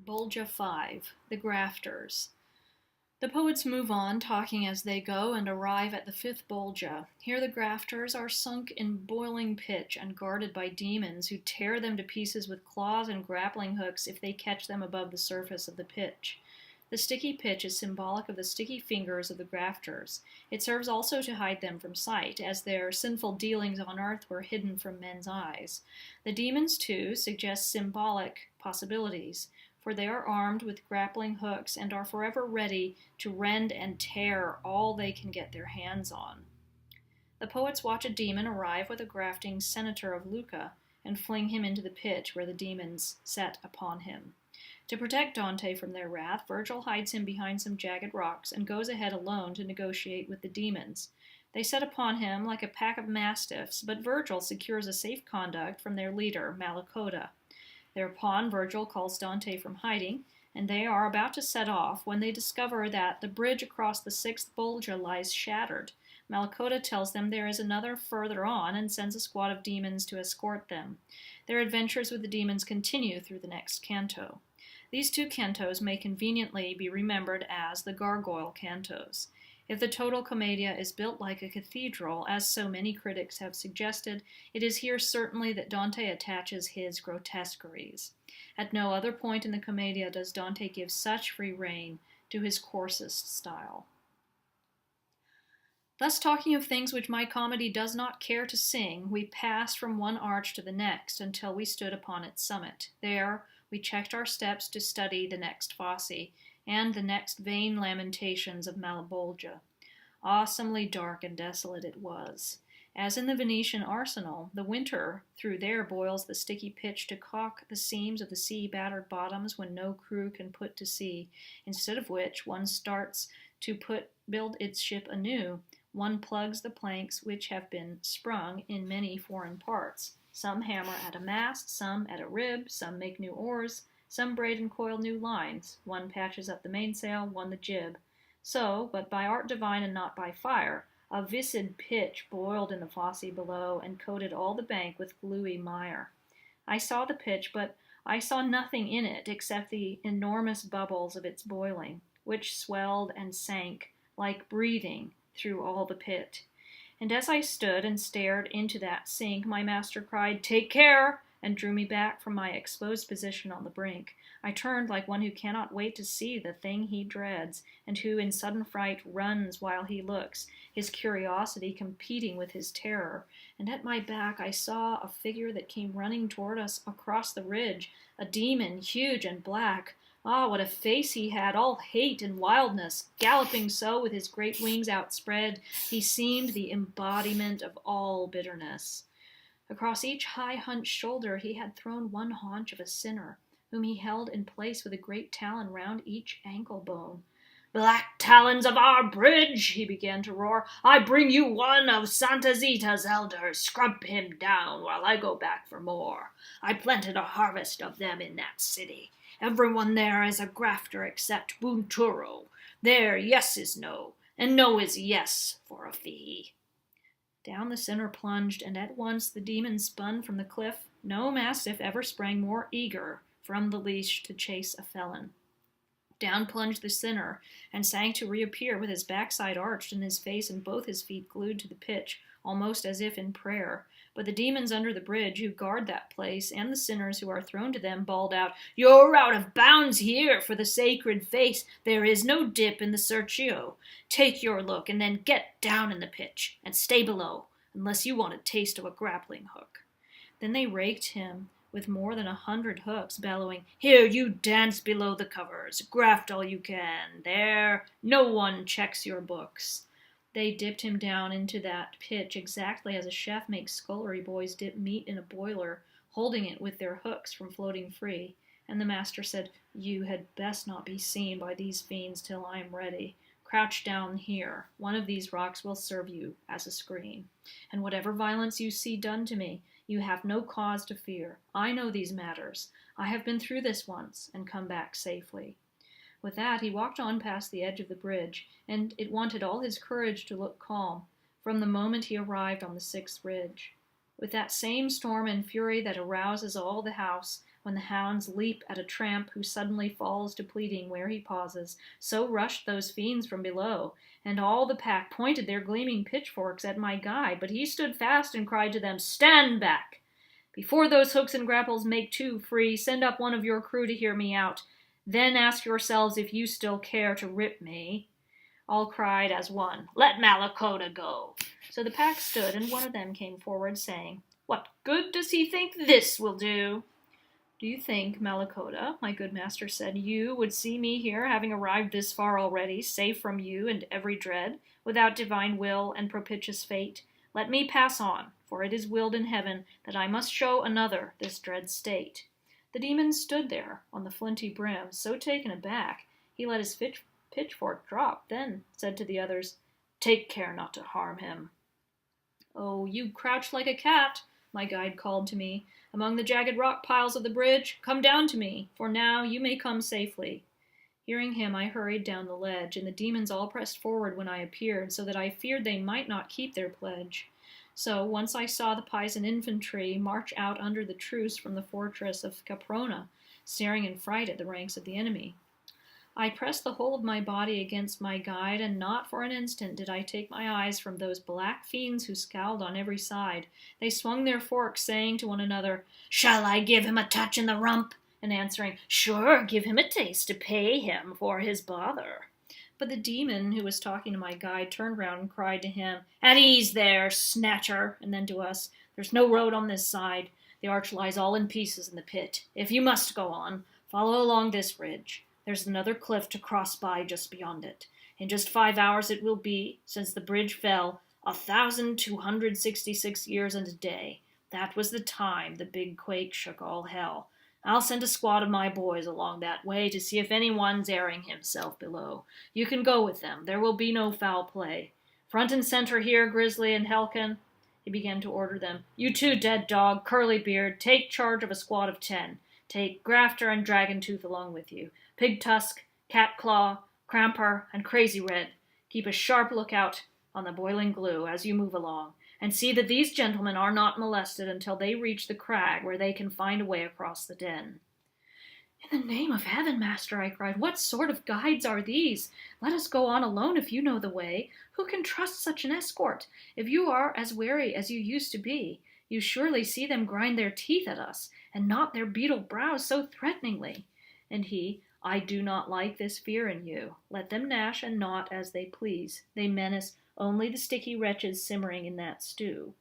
Bolgia 5, The Grafters. The poets move on, talking as they go, and arrive at the fifth bolgia. Here the grafters are sunk in boiling pitch and guarded by demons who tear them to pieces with claws and grappling hooks if they catch them above the surface of the pitch. The sticky pitch is symbolic of the sticky fingers of the grafters. It serves also to hide them from sight, as their sinful dealings on earth were hidden from men's eyes. The demons, too, suggest symbolic possibilities, for they are armed with grappling hooks and are forever ready to rend and tear all they can get their hands on. The poets watch a demon arrive with a grafting senator of Lucca and fling him into the pit where the demons set upon him. To protect Dante from their wrath, Virgil hides him behind some jagged rocks and goes ahead alone to negotiate with the demons. They set upon him like a pack of mastiffs, but Virgil secures a safe conduct from their leader, Malacoda. Thereupon Virgil calls Dante from hiding, and they are about to set off when they discover that the bridge across the sixth bolgia lies shattered. Malacoda tells them there is another further on and sends a squad of demons to escort them. Their adventures with the demons continue through the next canto. These two cantos may conveniently be remembered as the gargoyle cantos. If the total commedia is built like a cathedral, as so many critics have suggested, it is here certainly that Dante attaches his grotesqueries. At no other point in the commedia does Dante give such free rein to his coarsest style. Thus, talking of things which my comedy does not care to sing, we passed from one arch to the next until we stood upon its summit. There we checked our steps to study the next fosse, and the next vain lamentations of Malebolgia. Awesomely dark and desolate it was. As in the Venetian arsenal, the winter through there boils the sticky pitch to caulk the seams of the sea-battered bottoms when no crew can put to sea, instead of which one starts to build its ship anew. One plugs the planks which have been sprung in many foreign parts. Some hammer at a mast, some at a rib, some make new oars, some braid and coil new lines. One patches up the mainsail, one the jib. So, but by art divine and not by fire, a viscid pitch boiled in the fosse below and coated all the bank with gluey mire. I saw the pitch, but I saw nothing in it except the enormous bubbles of its boiling, which swelled and sank like breathing through all the pit. And as I stood and stared into that sink, my master cried, "Take care!" and drew me back from my exposed position on the brink. I turned like one who cannot wait to see the thing he dreads, and who in sudden fright runs while he looks, his curiosity competing with his terror. And at my back I saw a figure that came running toward us across the ridge, a demon, huge and black. Ah, what a face he had, all hate and wildness. Galloping so, with his great wings outspread, he seemed the embodiment of all bitterness. Across each high-hunched shoulder he had thrown one haunch of a sinner, whom he held in place with a great talon round each ankle bone. "Black talons of our bridge," he began to roar, "I bring you one of Santa Zita's elders. Scrub him down while I go back for more. I planted a harvest of them in that city. Everyone there is a grafter except Bunturo. There yes is no, and no is yes for a fee." Down the sinner plunged, and at once the demon spun from the cliff. No mastiff ever sprang more eager from the leash to chase a felon. Down plunged the sinner, and sank to reappear with his backside arched and his face and both his feet glued to the pitch, almost as if in prayer. But the demons under the bridge who guard that place, and the sinners who are thrown to them, bawled out, "You're out of bounds here, for the sacred face. There is no dip in the Sergio. Take your look, and then get down in the pitch, and stay below, unless you want a taste of a grappling hook." Then they raked him with more than 100 hooks, bellowing, "Here, you dance below the covers. Graft all you can. There, no one checks your books." They dipped him down into that pitch exactly as a chef makes scullery boys dip meat in a boiler, holding it with their hooks from floating free. And the master said, "You had best not be seen by these fiends till I am ready. Crouch down here. One of these rocks will serve you as a screen. And whatever violence you see done to me, you have no cause to fear. I know these matters. I have been through this once and come back safely." With that, he walked on past the edge of the bridge, and it wanted all his courage to look calm, from the moment he arrived on the sixth ridge. With that same storm and fury that arouses all the house, When the hounds leap at a tramp who suddenly falls to bleating where he pauses, so rushed those fiends from below, and all the pack pointed their gleaming pitchforks at my guide, but he stood fast and cried to them, "Stand back! Before those hooks and grapples make two free, send up one of your crew to hear me out. Then ask yourselves if you still care to rip me." All cried as one, "Let Malakota go." So the pack stood, and one of them came forward, saying, "What good does he think this will do?" "Do you think, Malakota," my good master said, "you would see me here, having arrived this far already, safe from you and every dread, without divine will and propitious fate? Let me pass on, for it is willed in heaven that I must show another this dread state." The demon stood there on the flinty brim, so taken aback, he let his pitchfork drop, then said to the others, "Take care not to harm him." "Oh, you crouched like a cat," my guide called to me, "among the jagged rock piles of the bridge. Come down to me, for now you may come safely." Hearing him, I hurried down the ledge, and the demons all pressed forward when I appeared, so that I feared they might not keep their pledge. So, once I saw the Pisan infantry march out under the truce from the fortress of Caprona, staring in fright at the ranks of the enemy. I pressed the whole of my body against my guide, and not for an instant did I take my eyes from those black fiends who scowled on every side. They swung their forks, saying to one another, "Shall I give him a touch in the rump?" and answering, "Sure, give him a taste to pay him for his bother." But the demon who was talking to my guide turned round and cried to him, "At ease there, snatcher!" and then to us, "There's no road on this side. The arch lies all in pieces in the pit. If you must go on, follow along this ridge. There's another cliff to cross by just beyond it. In just 5 hours it will be, since the bridge fell, 1,266 years and a day. That was the time the big quake shook all hell. I'll send a squad of my boys along that way to see if anyone's airing himself below. You can go with them. There will be no foul play. Front and center here, Grizzly and Helkin." He began to order them. "You too, Dead Dog, Curlybeard, take charge of a squad of 10. Take Grafter and Dragon Tooth along with you. Pig Tusk, Cat Claw, Cramper, and Crazy Red. Keep a sharp lookout on the boiling glue as you move along, and see that these gentlemen are not molested until they reach the crag where they can find a way across the den." "In the name of heaven, master," I cried, "what sort of guides are these? Let us go on alone if you know the way. Who can trust such an escort? If you are as wary as you used to be, you surely see them grind their teeth at us, and knot their beetled brows so threateningly." And he, "I do not like this fear in you. Let them gnash and knot as they please. They menace only the sticky wretches simmering in that stew."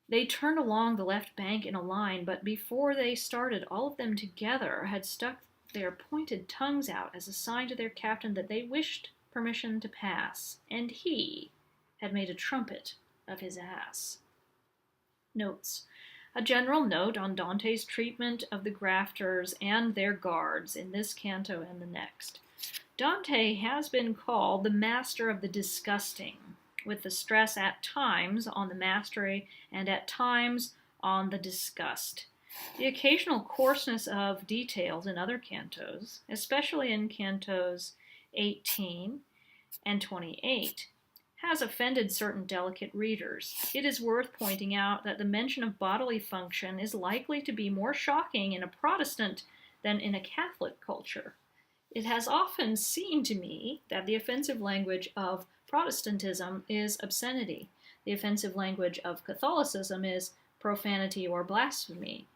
They turned along the left bank in a line, but before they started, all of them together had stuck their pointed tongues out as a sign to their captain that they wished permission to pass, and he had made a trumpet of his ass. Notes. A general note on Dante's treatment of the grafters and their guards in this canto and the next. Dante has been called the master of the disgusting, with the stress at times on the mastery and at times on the disgust. The occasional coarseness of details in other cantos, especially in cantos 18 and 28, has offended certain delicate readers. It is worth pointing out that the mention of bodily function is likely to be more shocking in a Protestant than in a Catholic culture. It has often seemed to me that the offensive language of Protestantism is obscenity. The offensive language of Catholicism is profanity or blasphemy.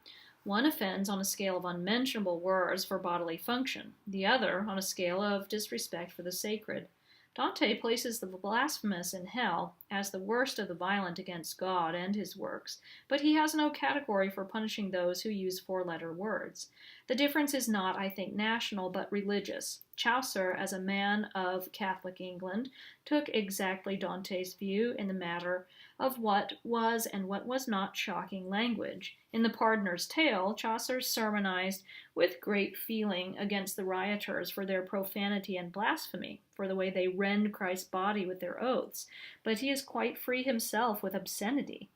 One offends on a scale of unmentionable words for bodily function, the other on a scale of disrespect for the sacred. Dante places the blasphemous in hell as the worst of the violent against God and his works, but he has no category for punishing those who use four-letter words. The difference is not, I think, national, but religious. Chaucer, as a man of Catholic England, took exactly Dante's view in the matter of what was and what was not shocking language. In The Pardoner's Tale, Chaucer sermonized with great feeling against the rioters for their profanity and blasphemy, for the way they rend Christ's body with their oaths, but he is quite free himself with obscenity.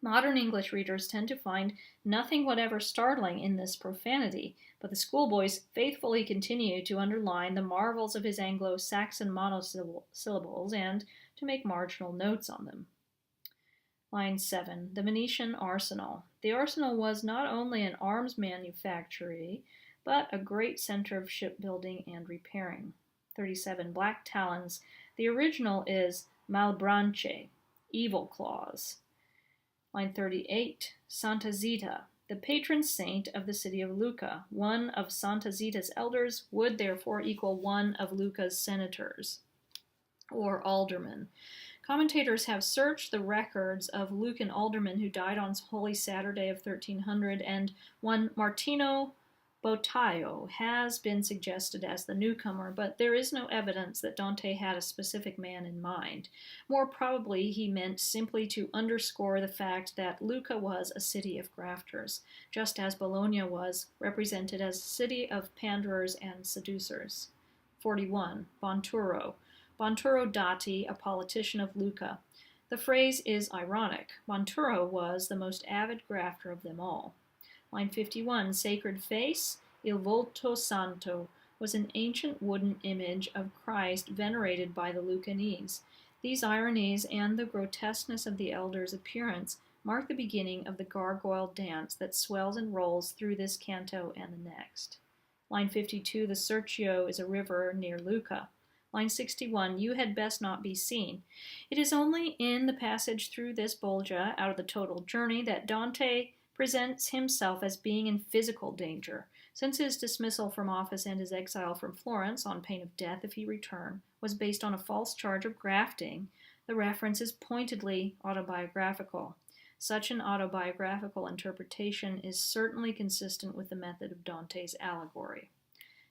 Modern English readers tend to find nothing whatever startling in this profanity, but the schoolboys faithfully continue to underline the marvels of his Anglo-Saxon monosyllables and to make marginal notes on them. Line 7. The Venetian Arsenal. The arsenal was not only an arms manufactory, but a great center of shipbuilding and repairing. 37. Black talons. The original is malbranche, evil claws. Line 38. Santa Zita. The patron saint of the city of Lucca. One of Santa Zita's elders would therefore equal one of Lucca's senators, or aldermen. Commentators have searched the records of Lucan aldermen who died on Holy Saturday of 1300, and one Martino Botaio has been suggested as the newcomer, but there is no evidence that Dante had a specific man in mind. More probably, he meant simply to underscore the fact that Lucca was a city of grafters, just as Bologna was represented as a city of panderers and seducers. 41. Bonturo. Bonturo Dati, a politician of Lucca. The phrase is ironic. Bonturo was the most avid grafter of them all. Line 51, Sacred Face, Il Volto Santo, was an ancient wooden image of Christ venerated by the Lucanese. These ironies and the grotesqueness of the elder's appearance mark the beginning of the gargoyle dance that swells and rolls through this canto and the next. Line 52, the Serchio is a river near Lucca. Line 61, you had best not be seen. It is only in the passage through this bolgia, out of the total journey, that Dante presents himself as being in physical danger. Since his dismissal from office and his exile from Florence, on pain of death if he return, was based on a false charge of grafting, the reference is pointedly autobiographical. Such an autobiographical interpretation is certainly consistent with the method of Dante's allegory.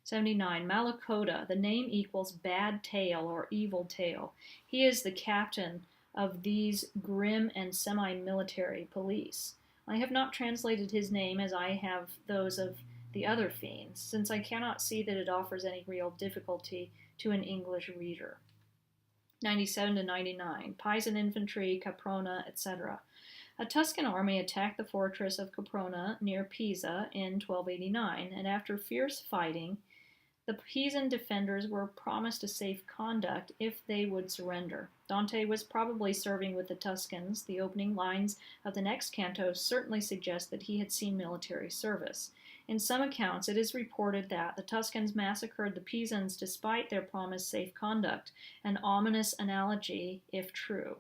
79. Malacoda. The name equals bad tale or evil tale. He is the captain of these grim and semi-military police. I have not translated his name as I have those of the other fiends, since I cannot see that it offers any real difficulty to an English reader. 97 to 99. Pisan infantry, Caprona, etc. A Tuscan army attacked the fortress of Caprona near Pisa in 1289, and after fierce fighting, the Pisan defenders were promised a safe conduct if they would surrender. Dante was probably serving with the Tuscans. The opening lines of the next canto certainly suggest that he had seen military service. In some accounts, it is reported that the Tuscans massacred the Pisans despite their promised safe conduct, an ominous analogy if true.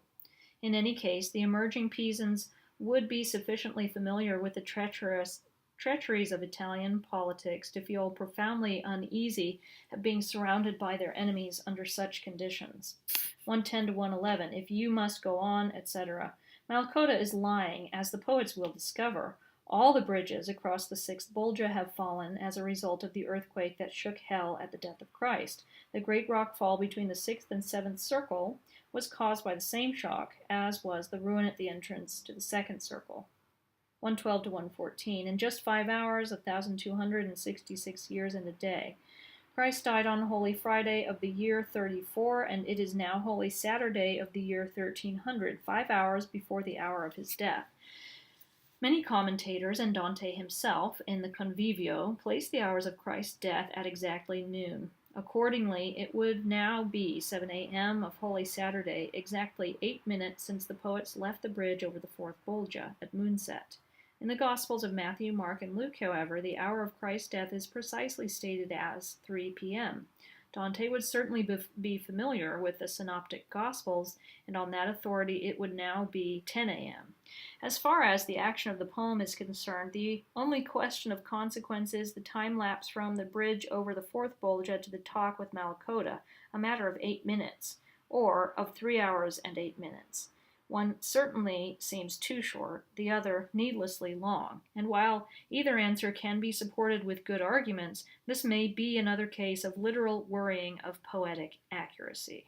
In any case, the emerging Pisans would be sufficiently familiar with the treacheries of Italian politics to feel profoundly uneasy at being surrounded by their enemies under such conditions. 110 to 111, if you must go on, etc. Malacoda is lying, as the poets will discover. All the bridges across the sixth bolgia have fallen as a result of the earthquake that shook hell at the death of Christ. The great rock fall between the sixth and seventh circle was caused by the same shock as was the ruin at the entrance to the second circle. 112 to 114. In just 5 hours, 1,266 years and a day. Christ died on Holy Friday of the year 34, and it is now Holy Saturday of the year 1300, 5 hours before the hour of his death. Many commentators, and Dante himself, in the Convivio, place the hours of Christ's death at exactly noon. Accordingly, it would now be 7 a.m. of Holy Saturday, exactly 8 minutes since the poets left the bridge over the fourth bolgia at moonset. In the Gospels of Matthew, Mark, and Luke, however, the hour of Christ's death is precisely stated as 3 p.m. Dante would certainly be familiar with the Synoptic Gospels, and on that authority it would now be 10 a.m. As far as the action of the poem is concerned, the only question of consequence is the time lapse from the bridge over the fourth bolgia to the talk with Malacoda, a matter of 8 minutes, or of 3 hours and 8 minutes. One certainly seems too short, the other needlessly long, and while either answer can be supported with good arguments, this may be another case of literal worrying of poetic accuracy.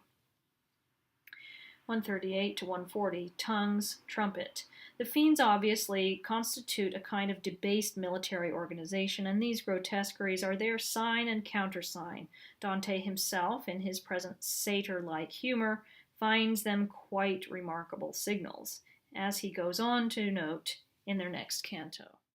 138 to 140, tongues, trumpet. The fiends obviously constitute a kind of debased military organization, and these grotesqueries are their sign and countersign. Dante himself, in his present satyr-like humor, finds them quite remarkable signals, as he goes on to note in their next canto.